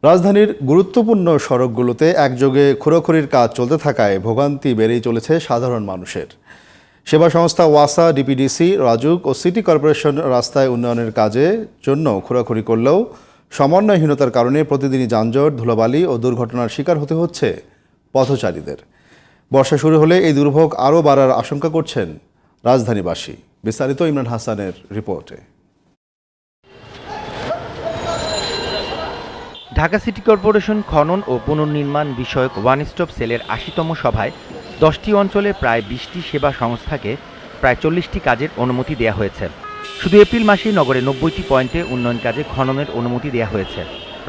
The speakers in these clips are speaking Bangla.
রাজধানীর গুরুত্বপূর্ণ সড়কগুলোতে একযোগে খোঁড়াখুঁড়ির কাজ চলতে থাকায় ভোগান্তি বেড়েই চলেছে সাধারণ মানুষের। সেবা সংস্থা ওয়াসা, ডিপিডিসি, রাজুক ও সিটি কর্পোরেশন রাস্তায় উন্নয়নের কাজের জন্য খোঁড়াখুঁড়ি করলেও সমন্বয়হীনতার কারণে প্রতিদিনই যানজট, ধুলাবালি ও দুর্ঘটনার শিকার হতে হচ্ছে পথচারীদের। বর্ষা শুরু হলে এই দুর্ভোগ আরও বাড়ার আশঙ্কা করছেন রাজধানীবাসী। বিস্তারিত ইমরান হাসানের রিপোর্টে। ঢাকা সিটি কর্পোরেশন খনন ও পুনর্নির্মাণ বিষয়ক ওয়ান স্টপ সেলের ৮০তম সভায় ১০টি অঞ্চলে প্রায় ২০টি সেবা সংস্থাকে প্রায় ৪০টি কাজের অনুমতি দেওয়া হয়েছে। শুধু এপ্রিল মাসেই নগরে ৯০টি পয়েন্টে উন্নয়ন কাজে খননের অনুমতি দেওয়া হয়েছে।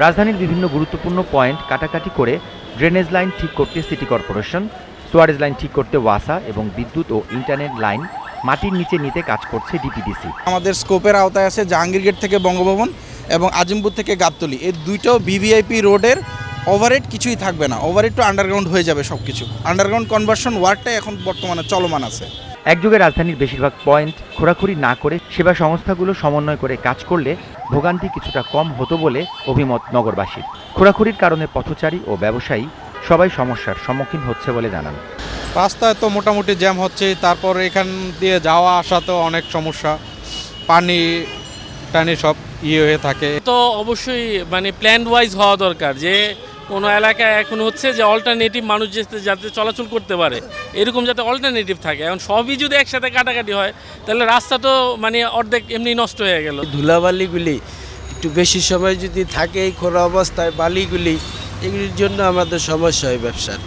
রাজধানীর বিভিন্ন গুরুত্বপূর্ণ পয়েন্ট কাটাকাটি করে ড্রেনেজ লাইন ঠিক করতে সিটি কর্পোরেশন, সোয়ারেজ লাইন ঠিক করতে ওয়াসা এবং বিদ্যুৎ ও ইন্টারনেট লাইন মাটির নিচে নিতে কাজ করছে ডিপিডিসি। আমাদের স্কোপের আওতায় আছে জাহাঙ্গীর গেট থেকে বঙ্গভবন এবং আজিমপুর থেকে গাবতলী, এই দুইটাও ভিভিআইপি রোডের ওভারহেড কিছুই থাকবে না, ওভারহেড টু আন্ডারগ্রাউন্ড হয়ে যাবে সব কিছু। আন্ডারগ্রাউন্ড কনভার্সন ওয়ার্কটাই এখন বর্তমানে চলমান আছে। একযোগে রাজধানীর বেশিরভাগ পয়েন্ট খোঁড়াখুঁড়ি না করে সেবা সংস্থাগুলো সমন্বয় করে কাজ করলে ভোগান্তি কিছুটা কম হতো বলে অভিমত নগরবাসীর। খোঁড়াখুঁড়ির কারণে পথচারী ও ব্যবসায়ী সবাই সমস্যার সম্মুখীন হচ্ছে বলে জানান। রাস্তায় তো মোটামুটি জ্যাম হচ্ছে, তারপর এখান দিয়ে যাওয়া আসাতেও অনেক সমস্যা, পানি টানি সব হয়ে থাকে। তো অবশ্যই প্ল্যান ওয়াইজ হওয়া দরকার, যে কোনো এলাকায় এখন হচ্ছে যে অল্টারনেটিভ মানুষ যাতে চলাচল করতে পারে, এরকম যাতে অল্টারনেটিভ থাকে। এখন সবই যদি একসাথে কাটাকাটি হয় তাহলে রাস্তা তো অর্ধেক এমনি নষ্ট হয়ে গেল। ধুলাবালিগুলি একটু বেশি সময় যদি থাকে এই খোঁড়া অবস্থায়, বালিগুলি এগুলির জন্য আমাদের সমস্যা হয় ব্যবসার।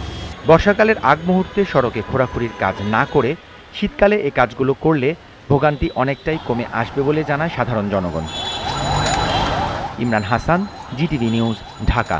বর্ষাকালের আগ মুহূর্তে সড়কে খোঁড়াখুঁড়ির কাজ না করে শীতকালে এই কাজগুলো করলে ভোগান্তি অনেকটাই কমে আসবে বলে জানায় সাধারণ জনগণ। Imran Hasan, GTV news, Dhaka.